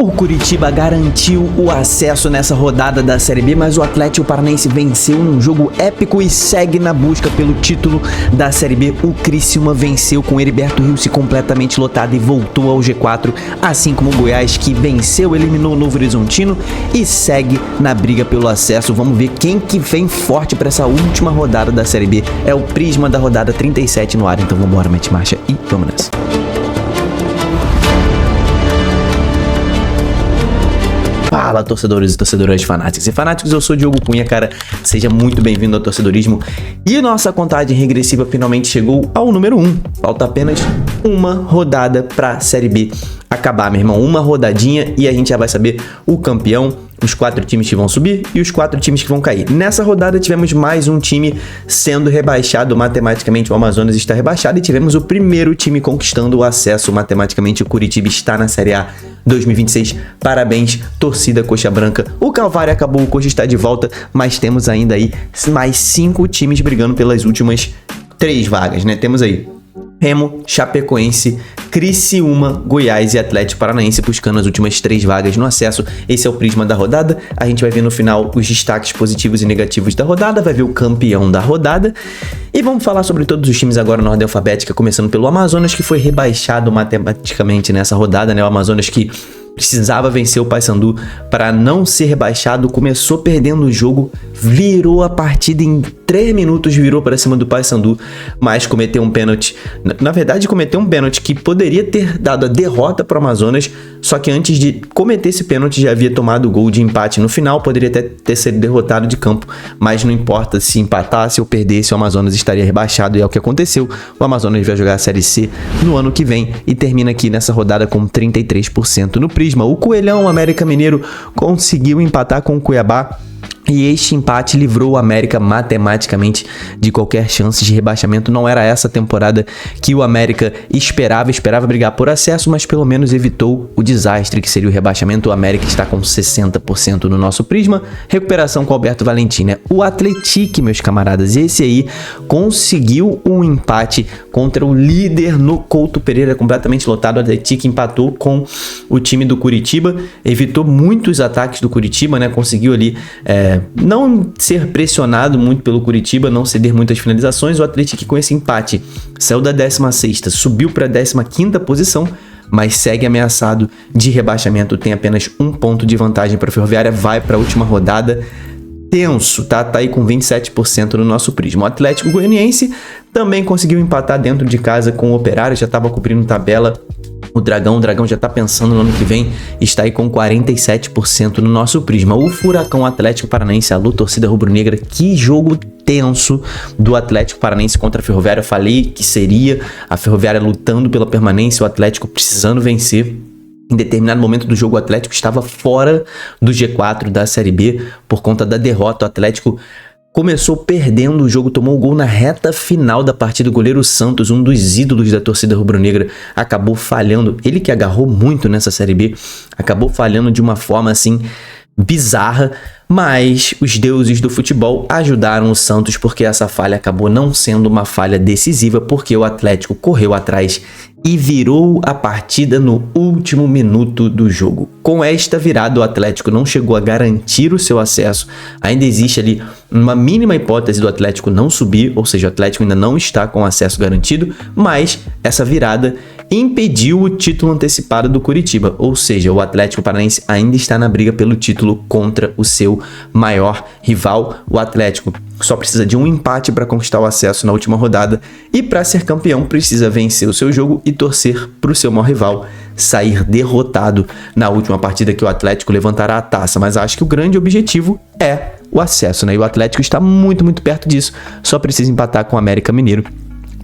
O Curitiba garantiu o acesso nessa rodada da Série B, mas o Atlético Paranaense venceu num jogo épico e segue na busca pelo título da Série B. O Criciúma venceu com Heriberto Rios completamente lotado e voltou ao G4, assim como o Goiás, que venceu, eliminou o Novo Horizontino e segue na briga pelo acesso. Vamos ver quem que vem forte para essa última rodada da Série B. É o Prisma da rodada 37 no ar, então vamos embora, mete marcha e vamos nessa. Fala, torcedores e torcedoras fanáticos e fanáticos, eu sou o Diogo Cunha, cara, seja muito bem-vindo ao Torcedorismo. E nossa contagem regressiva finalmente chegou ao número 1, falta apenas uma rodada pra Série B acabar, meu irmão, uma rodadinha e a gente já vai saber o campeão, os 4 times que vão subir e os 4 times que vão cair. Nessa rodada tivemos mais um time sendo rebaixado, matematicamente o Amazonas está rebaixado e tivemos o primeiro time conquistando o acesso, matematicamente o Curitiba está na Série A 2026, parabéns, torcida Coxa Branca. O Calvário acabou, o Coxa está de volta, mas temos ainda aí mais 5 times brigando pelas últimas 3 vagas, né? Temos aí Remo, Chapecoense, Criciúma, Goiás e Atlético Paranaense buscando as últimas 3 vagas no acesso. Esse é o Prisma da rodada. A gente vai ver no final os destaques positivos e negativos da rodada, vai ver o campeão da rodada e vamos falar sobre todos os times agora na ordem alfabética, começando pelo Amazonas, que foi rebaixado matematicamente nessa rodada, né? O Amazonas que precisava vencer o Paysandu para não ser rebaixado, começou perdendo o jogo, virou a partida em 3 minutos, virou para cima do Paysandu, mas cometeu um pênalti. Na verdade, cometeu um pênalti que poderia ter dado a derrota para o Amazonas, só que antes de cometer esse pênalti já havia tomado o gol de empate no final, poderia até ter sido derrotado de campo, mas não importa se empatasse ou perdesse, o Amazonas estaria rebaixado e é o que aconteceu. O Amazonas vai jogar a Série C no ano que vem e termina aqui nessa rodada com 33% no Prisma. O Coelhão, América Mineiro, conseguiu empatar com o Cuiabá e este empate livrou o América matematicamente de qualquer chance de rebaixamento. Não era essa temporada que o América esperava brigar por acesso, mas pelo menos evitou o desastre que seria o rebaixamento. O América está com 60% no nosso Prisma. Recuperação com o Alberto Valentim, né? O Atlético, meus camaradas, esse aí conseguiu um empate contra o líder no Couto Pereira, completamente lotado. O Atlético empatou com o time do Curitiba, evitou muitos ataques do Curitiba, né? Conseguiu ali não ser pressionado muito pelo Curitiba, não ceder muitas finalizações. O Atlético com esse empate saiu da 16ª, subiu para a 15ª posição, mas segue ameaçado de rebaixamento, tem apenas 1 ponto de vantagem para a Ferroviária, vai para a última rodada. Tenso, tá aí com 27% no nosso Prisma. O Atlético Goianiense também conseguiu empatar dentro de casa com o Operário, já estava cobrindo tabela. O Dragão já tá pensando no ano que vem, está aí com 47% no nosso Prisma. O Furacão Atlético Paranaense, alô torcida rubro-negra, que jogo tenso do Atlético Paranaense contra a Ferroviária. Eu falei que seria a Ferroviária lutando pela permanência, o Atlético precisando vencer. Em determinado momento do jogo, o Atlético estava fora do G4 da Série B por conta da derrota. O Atlético começou perdendo o jogo, tomou o gol na reta final da partida. O goleiro Santos, um dos ídolos da torcida rubro-negra, acabou falhando. Ele que agarrou muito nessa Série B, acabou falhando de uma forma assim bizarra, mas os deuses do futebol ajudaram o Santos, porque essa falha acabou não sendo uma falha decisiva, porque o Atlético correu atrás e virou a partida no último minuto do jogo. Com esta virada, o Atlético não chegou a garantir o seu acesso. Ainda existe ali uma mínima hipótese do Atlético não subir, ou seja, o Atlético ainda não está com acesso garantido, mas essa virada impediu o título antecipado do Curitiba, ou seja, o Atlético Paranaense ainda está na briga pelo título contra o seu maior rival. O Atlético só precisa de um empate para conquistar o acesso na última rodada e para ser campeão precisa vencer o seu jogo e torcer para o seu maior rival sair derrotado na última partida, que o Atlético levantará a taça. Mas acho que o grande objetivo é o acesso, né? E o Atlético está muito perto disso, só precisa empatar com o América Mineiro,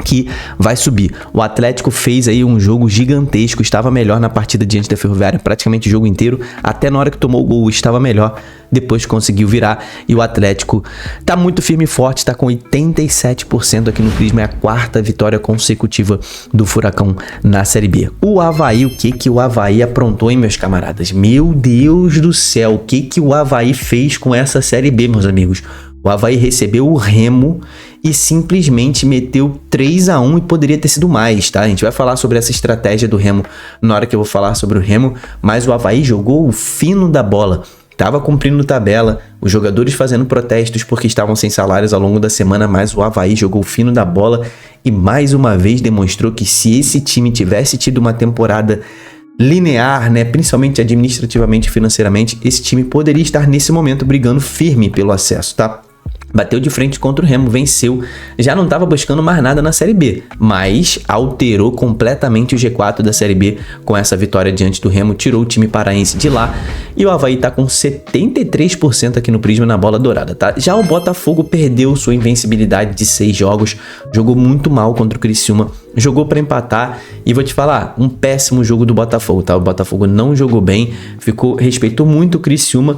que vai subir. O Atlético fez aí um jogo gigantesco, estava melhor na partida diante da Ferroviária, praticamente o jogo inteiro, até na hora que tomou o gol estava melhor, depois conseguiu virar e o Atlético tá muito firme e forte, está com 87% aqui no Prisma, é a 4ª vitória consecutiva do Furacão na Série B. O Avaí, o que o Avaí aprontou, hein, meus camaradas? Meu Deus do céu, o que o Avaí fez com essa Série B, meus amigos? O Avaí recebeu o Remo e simplesmente meteu 3-1 e poderia ter sido mais, tá? A gente vai falar sobre essa estratégia do Remo na hora que eu vou falar sobre o Remo, mas o Avaí jogou o fino da bola. Tava cumprindo tabela, os jogadores fazendo protestos porque estavam sem salários ao longo da semana, mas o Avaí jogou o fino da bola e mais uma vez demonstrou que se esse time tivesse tido uma temporada linear, né, principalmente administrativamente e financeiramente, esse time poderia estar nesse momento brigando firme pelo acesso, tá? Bateu de frente contra o Remo, venceu, já não estava buscando mais nada na Série B, mas alterou completamente o G4 da Série B com essa vitória diante do Remo, tirou o time paraense de lá e o Avaí tá com 73% aqui no Prisma na bola dourada, tá? Já o Botafogo perdeu sua invencibilidade de 6 jogos, jogou muito mal contra o Criciúma, jogou para empatar e vou te falar, um péssimo jogo do Botafogo, tá? O Botafogo não jogou bem, respeitou muito o Criciúma,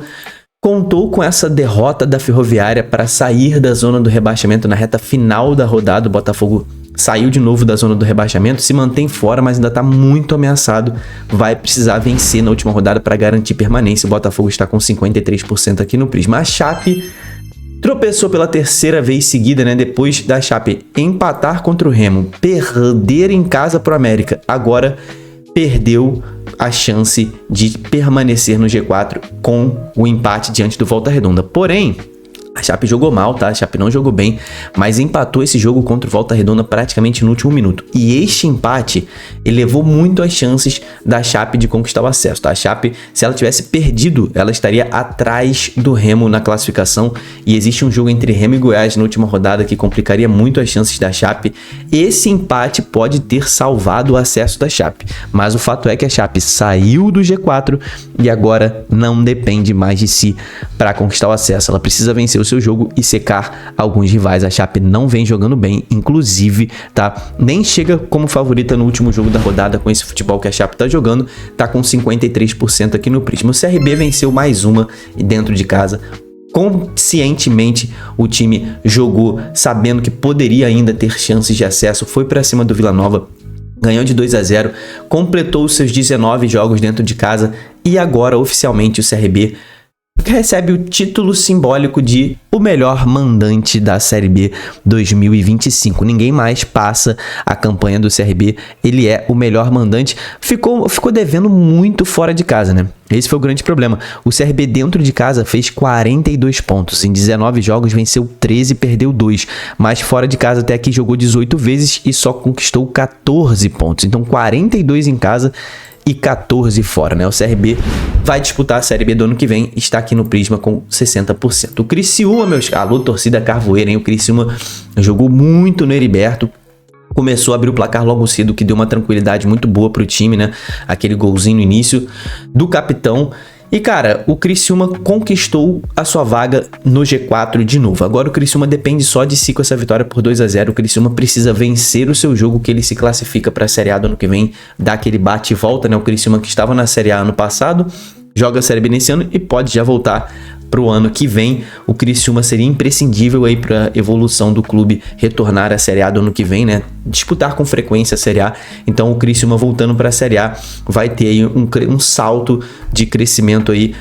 contou com essa derrota da Ferroviária para sair da zona do rebaixamento na reta final da rodada. O Botafogo saiu de novo da zona do rebaixamento, se mantém fora, mas ainda está muito ameaçado. Vai precisar vencer na última rodada para garantir permanência. O Botafogo está com 53% aqui no Prisma. A Chape tropeçou pela terceira vez seguida, né? Depois da Chape empatar contra o Remo, perder em casa para o América, agora perdeu a chance de permanecer no G4 com o empate diante do Volta Redonda. Porém, a Chape jogou mal, tá? A Chape não jogou bem, mas empatou esse jogo contra o Volta Redonda praticamente no último minuto. E este empate elevou muito as chances da Chape de conquistar o acesso, tá? A Chape, se ela tivesse perdido, ela estaria atrás do Remo na classificação. E existe um jogo entre Remo e Goiás na última rodada que complicaria muito as chances da Chape. Esse empate pode ter salvado o acesso da Chape. Mas o fato é que a Chape saiu do G4 e agora não depende mais de si para conquistar o acesso. Ela precisa vencer o seu jogo e secar alguns rivais. A Chape não vem jogando bem, inclusive, tá? Nem chega como favorita no último jogo da rodada com esse futebol que a Chape tá jogando, tá com 53% aqui no Prisma. O CRB venceu mais uma dentro de casa. Conscientemente o time jogou sabendo que poderia ainda ter chances de acesso, foi para cima do Vila Nova, ganhou de 2-0, completou os seus 19 jogos dentro de casa e agora oficialmente o CRB recebe o título simbólico de o melhor mandante da Série B 2025. Ninguém mais passa a campanha do CRB, ele é o melhor mandante. Ficou devendo muito fora de casa, né? Esse foi o grande problema. O CRB dentro de casa fez 42 pontos. Em 19 jogos venceu 13 e perdeu 2. Mas fora de casa até aqui jogou 18 vezes e só conquistou 14 pontos. Então 42 em casa e 14 fora, né? O CRB vai disputar a Série B do ano que vem, está aqui no Prisma com 60%. O Criciúma, alô, torcida carvoeira, hein? O Criciúma jogou muito no Heriberto, começou a abrir o placar logo cedo, que deu uma tranquilidade muito boa pro time, né? Aquele golzinho no início do capitão. E, cara, o Criciúma conquistou a sua vaga no G4 de novo. Agora o Criciúma depende só de si com essa vitória por 2-0. O Criciúma precisa vencer o seu jogo, que ele se classifica para a Série A do ano que vem, dá aquele bate e volta, né? O Criciúma que estava na Série A ano passado, joga a Série B nesse ano e pode já voltar pro ano que vem. O Criciúma seria imprescindível aí para evolução do clube retornar à Série A do ano que vem, né? Disputar com frequência a Série A. Então o Criciúma voltando para a Série A vai ter aí um salto de crescimento aí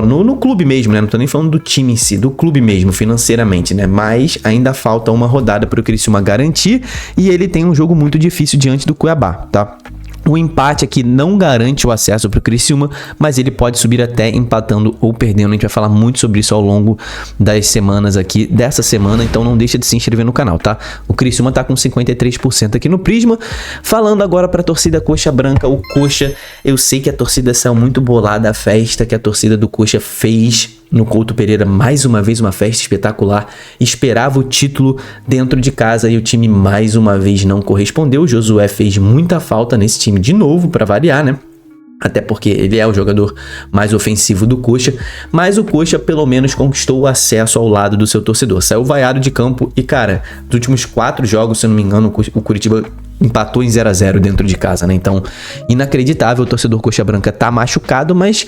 no clube mesmo, né? Não tô nem falando do time em si, do clube mesmo, financeiramente, né? Mas ainda falta uma rodada para o Criciúma garantir e ele tem um jogo muito difícil diante do Cuiabá, tá? O empate aqui não garante o acesso para o Criciúma, mas ele pode subir até empatando ou perdendo. A gente vai falar muito sobre isso ao longo das semanas aqui, dessa semana, então não deixa de se inscrever no canal, tá? O Criciúma tá com 53% aqui no Prisma. Falando agora para a torcida Coxa Branca, o Coxa, eu sei que a torcida saiu muito bolada, a festa que a torcida do Coxa fez no Couto Pereira, mais uma vez uma festa espetacular, esperava o título dentro de casa e o time mais uma vez não correspondeu. O Josué fez muita falta nesse time de novo, para variar, né? Até porque ele é o jogador mais ofensivo do Coxa, mas o Coxa pelo menos conquistou o acesso ao lado do seu torcedor. Saiu vaiado de campo e, cara, nos últimos 4 jogos, se eu não me engano, o Curitiba empatou em 0-0 dentro de casa, né? Então, inacreditável, o torcedor Coxa Branca tá machucado, mas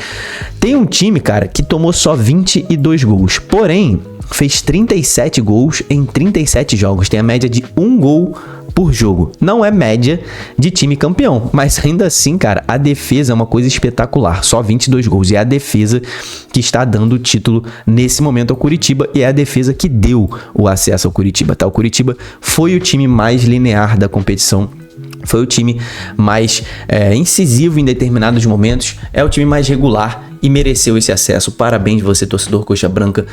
tem um time, cara, que tomou só 22 gols. Porém, fez 37 gols em 37 jogos. Tem a média de 1 gol por jogo. Não é média de time campeão, mas ainda assim, cara, a defesa é uma coisa espetacular. Só 22 gols. E é a defesa que está dando o título nesse momento ao Curitiba e é a defesa que deu o acesso ao Curitiba, tá? O Curitiba foi o time mais linear da competição. Foi o time mais incisivo em determinados momentos. É o time mais regular e mereceu esse acesso. Parabéns você, torcedor Coxa Branca.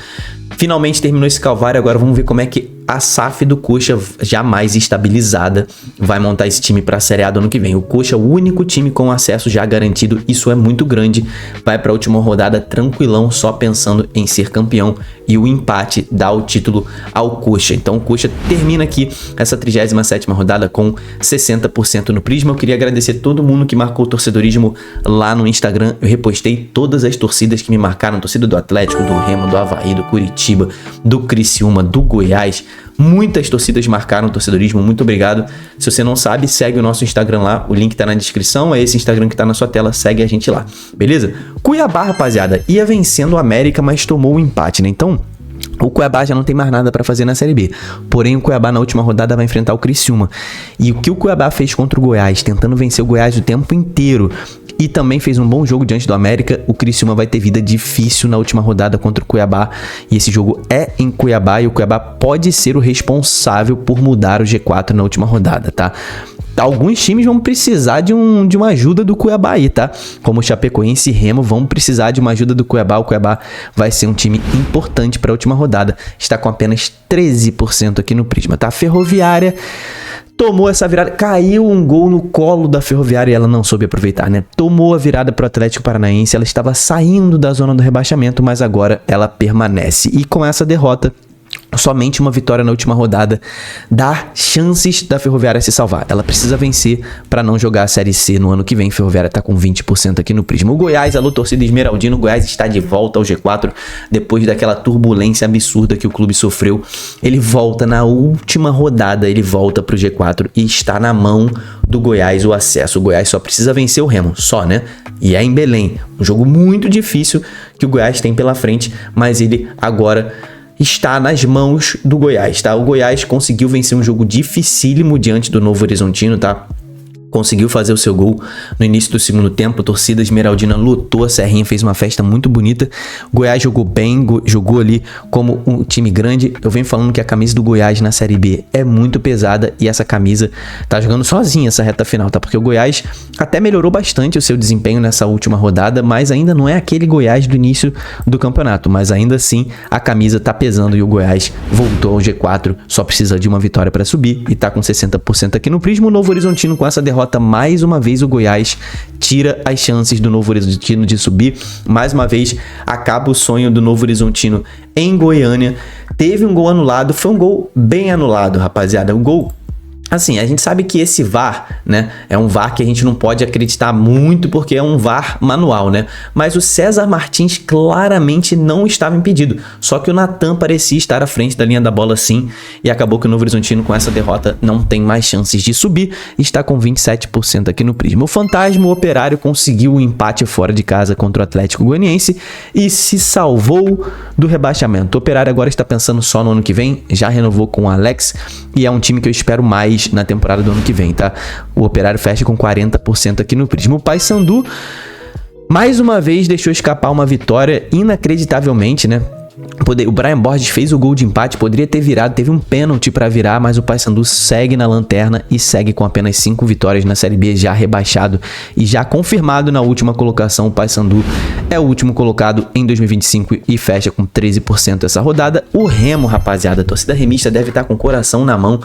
Finalmente terminou esse calvário. Agora vamos ver como é que a SAF do Coxa, já mais estabilizada, vai montar esse time para a Série A do ano que vem. O Coxa é o único time com acesso já garantido. Isso é muito grande. Vai para a última rodada tranquilão, só pensando em ser campeão. E o empate dá o título ao Coxa. Então o Coxa termina aqui essa 37ª rodada com 60% no Prisma. Eu queria agradecer todo mundo que marcou o torcedorismo lá no Instagram. Eu repostei todas as torcidas que me marcaram. Torcida do Atlético, do Remo, do Avaí, do Curitiba, do Criciúma, do Goiás. Muitas torcidas marcaram o torcedorismo, muito obrigado. Se você não sabe, segue o nosso Instagram lá, o link tá na descrição, é esse Instagram que tá na sua tela, segue a gente lá, beleza? Cuiabá, rapaziada, ia vencendo o América, mas tomou o empate, né? Então, o Cuiabá já não tem mais nada pra fazer na Série B. Porém, o Cuiabá na última rodada vai enfrentar o Criciúma. E o que o Cuiabá fez contra o Goiás, tentando vencer o Goiás o tempo inteiro, e também fez um bom jogo diante do América, o Criciúma vai ter vida difícil na última rodada contra o Cuiabá. E esse jogo é em Cuiabá e o Cuiabá pode ser o responsável por mudar o G4 na última rodada, tá? Alguns times vão precisar de uma ajuda do Cuiabá aí, tá? Como o Chapecoense e Remo vão precisar de uma ajuda do Cuiabá. O Cuiabá vai ser um time importante para a última rodada. Está com apenas 13% aqui no Prisma, tá? Ferroviária tomou essa virada, caiu um gol no colo da Ferroviária e ela não soube aproveitar, né? Tomou a virada pro Atlético Paranaense, ela estava saindo da zona do rebaixamento, mas agora ela permanece. E com essa derrota, somente uma vitória na última rodada dá chances da Ferroviária se salvar. Ela precisa vencer para não jogar a Série C no ano que vem. A Ferroviária tá com 20% aqui no Prisma. O Goiás, alô torcida esmeraldina, o Goiás está de volta ao G4 depois daquela turbulência absurda que o clube sofreu. Ele volta na última rodada, ele volta pro G4 e está na mão do Goiás o acesso. O Goiás só precisa vencer o Remo, só, né? E é em Belém, um jogo muito difícil que o Goiás tem pela frente, mas ele agora está nas mãos do Goiás, tá? O Goiás conseguiu vencer um jogo dificílimo diante do Novo Horizontino, tá? Conseguiu fazer o seu gol no início do segundo tempo. A torcida esmeraldina lotou a Serrinha, fez uma festa muito bonita. O Goiás jogou bem, jogou ali como um time grande. Eu venho falando que a camisa do Goiás na Série B é muito pesada e essa camisa tá jogando sozinha essa reta final, tá? Porque o Goiás até melhorou bastante o seu desempenho nessa última rodada, mas ainda não é aquele Goiás do início do campeonato. Mas ainda assim, a camisa tá pesando e o Goiás voltou ao G4, só precisa de uma vitória para subir e tá com 60% aqui no Prisma. O Novo Horizontino, com essa derrota, mais uma vez o Goiás tira as chances do Novo Horizontino de subir. Mais uma vez acaba o sonho do Novo Horizontino em Goiânia. Teve um gol anulado, foi um gol bem anulado, rapaziada. Um gol, assim, a gente sabe que esse VAR, né, é um VAR que a gente não pode acreditar muito porque é um VAR manual, né? Mas o César Martins claramente não estava impedido. Só que o Natan parecia estar à frente da linha da bola sim, e acabou que o Novo Horizontino com essa derrota não tem mais chances de subir e está com 27% aqui no Prisma. O Fantasma, o Operário, conseguiu um empate fora de casa contra o Atlético Goianiense e se salvou do rebaixamento. O Operário agora está pensando só no ano que vem, já renovou com o Alex e é um time que eu espero mais na temporada do ano que vem, tá? O Operário fecha com 40% aqui no Prisma. O Paysandu, mais uma vez, deixou escapar uma vitória inacreditavelmente, né? O Brian Borges fez o gol de empate, poderia ter virado, teve um pênalti para virar, mas o Paysandu segue na lanterna e segue com apenas 5 vitórias na Série B, já rebaixado e já confirmado na última colocação. O Paysandu é o último colocado em 2025 e fecha com 13% essa rodada. O Remo, rapaziada, a torcida remista deve estar com o coração na mão,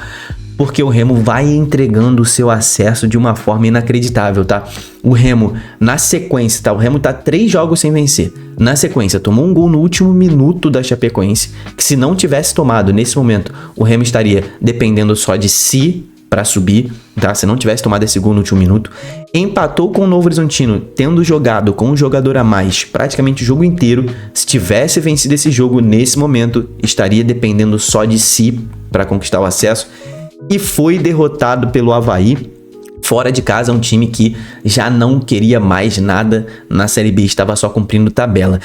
porque o Remo vai entregando o seu acesso de uma forma inacreditável, tá? O Remo, na sequência, tá? O Remo tá 3 jogos sem vencer. Na sequência, tomou um gol no último minuto da Chapecoense, que se não tivesse tomado nesse momento, o Remo estaria dependendo só de si para subir, tá? Se não tivesse tomado esse gol no último minuto. Empatou com o Novo Horizontino, tendo jogado com um jogador a mais praticamente o jogo inteiro. Se tivesse vencido esse jogo nesse momento, estaria dependendo só de si para conquistar o acesso. E foi derrotado pelo Avaí, fora de casa, um time que já não queria mais nada na Série B, estava só cumprindo tabela.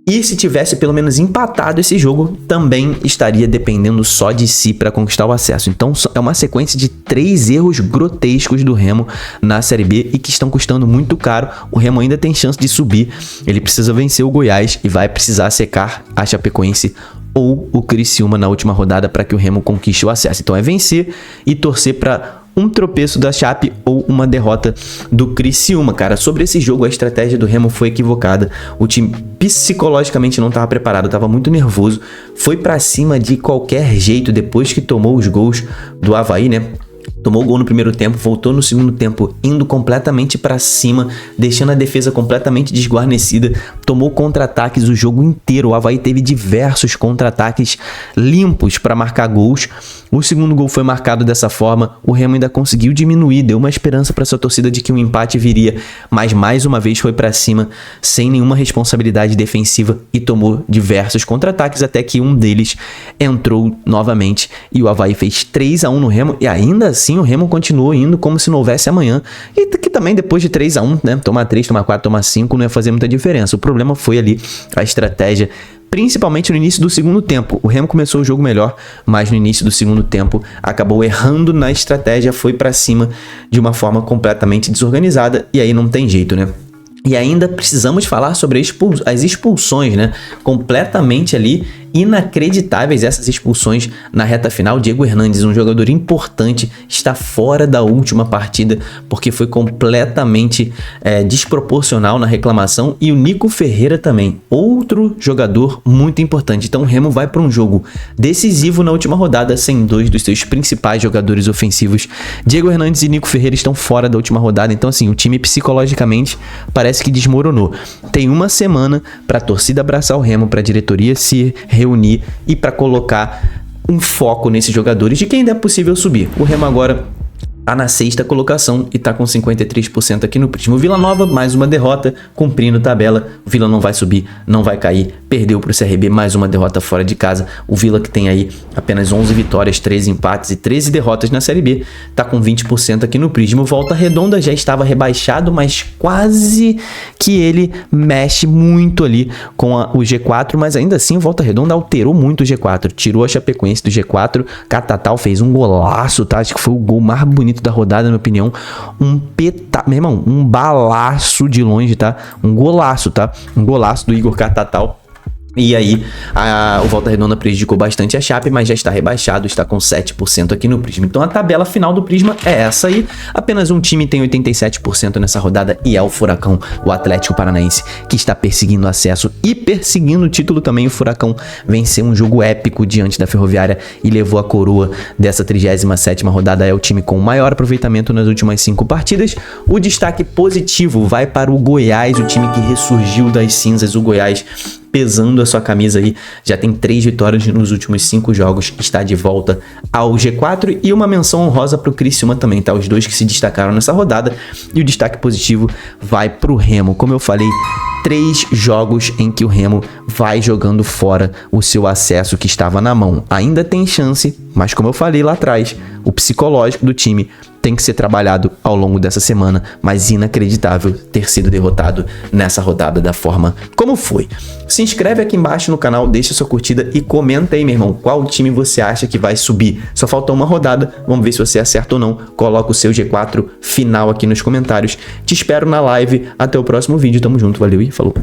E se tivesse pelo menos empatado esse jogo, também estaria dependendo só de si para conquistar o acesso. Então é uma sequência de 3 erros grotescos do Remo na Série B e que estão custando muito caro. O Remo ainda tem chance de subir, ele precisa vencer o Goiás e vai precisar secar a Chapecoense ou o Criciúma na última rodada para que o Remo conquiste o acesso. Então é vencer e torcer para um tropeço da Chape ou uma derrota do Criciúma, cara. Sobre esse jogo, a estratégia do Remo foi equivocada. O time psicologicamente não estava preparado, estava muito nervoso. Foi pra cima de qualquer jeito depois que tomou os gols do Avaí, né? Tomou o gol no primeiro tempo, voltou no segundo tempo, indo completamente para cima, deixando a defesa completamente desguarnecida. Tomou contra-ataques o jogo inteiro. O Avaí teve diversos contra-ataques limpos para marcar gols. O segundo gol foi marcado dessa forma. O Remo ainda conseguiu diminuir, deu uma esperança para sua torcida de que um empate viria, mas mais uma vez foi para cima, sem nenhuma responsabilidade defensiva e tomou diversos contra-ataques até que um deles entrou novamente e o Avaí fez 3-1 no Remo e ainda assim o Remo continuou indo como se não houvesse amanhã. E que também depois de 3-1, né, tomar 3, tomar 4, tomar 5 não ia fazer muita diferença. O problema foi ali a estratégia, principalmente no início do segundo tempo. O Remo começou o jogo melhor, mas no início do segundo tempo acabou errando na estratégia, foi pra cima de uma forma completamente desorganizada e aí não tem jeito, né? E ainda precisamos falar sobre as expulsões, né? Completamente ali inacreditáveis essas expulsões na reta final. Diego Hernandes, um jogador importante, está fora da última partida porque foi completamente desproporcional na reclamação, e o Nico Ferreira também, outro jogador muito importante. Então o Remo vai para um jogo decisivo na última rodada sem 2 dos seus principais jogadores ofensivos. Diego Hernandes e Nico Ferreira estão fora da última rodada, então assim, o time psicologicamente parece que desmoronou. Tem uma semana para a torcida abraçar o Remo, para a diretoria se reunir e para colocar um foco nesses jogadores de quem ainda é possível subir. O Remo agora tá na 6ª colocação e tá com 53% aqui no Prisma. O Vila Nova, mais uma derrota, cumprindo tabela. O Vila não vai subir, não vai cair. Perdeu pro CRB, mais uma derrota fora de casa. O Vila, que tem aí apenas 11 vitórias, 13 empates e 13 derrotas na Série B, tá com 20% aqui no Prisma. O Volta Redonda já estava rebaixado, mas quase que ele mexe muito ali com o G4, mas ainda assim o Volta Redonda alterou muito o G4. Tirou a Chapecoense do G4. Catatal fez um golaço, tá? Acho que foi o gol mais bonito da rodada, na minha opinião. Meu irmão, um balaço de longe, tá? Um golaço, tá? Um golaço do Igor Catatal. E aí, o Volta Redonda prejudicou bastante a Chape, mas já está rebaixado, está com 7% aqui no Prisma. Então a tabela final do Prisma é essa aí. Apenas um time tem 87% nessa rodada e é o Furacão, o Atlético Paranaense, que está perseguindo acesso e perseguindo o título também. O Furacão venceu um jogo épico diante da Ferroviária e levou a coroa dessa 37ª rodada. É o time com o maior aproveitamento nas últimas 5 partidas. O destaque positivo vai para o Goiás, o time que ressurgiu das cinzas. O Goiás pesando a sua camisa aí, já tem 3 vitórias nos últimos 5 jogos, está de volta ao G4, e uma menção honrosa para o Criciúma também, tá? Os dois que se destacaram nessa rodada, e o destaque positivo vai para o Remo. Como eu falei, 3 jogos em que o Remo vai jogando fora o seu acesso que estava na mão. Ainda tem chance, mas como eu falei lá atrás, o psicológico do time tem que ser trabalhado ao longo dessa semana, mas inacreditável ter sido derrotado nessa rodada da forma como foi. Se inscreve aqui embaixo no canal, deixa sua curtida e comenta aí, meu irmão, qual time você acha que vai subir. Só falta uma rodada, vamos ver se você acerta ou não. Coloca o seu G4 final aqui nos comentários. Te espero na live, até o próximo vídeo, tamo junto, valeu e falou.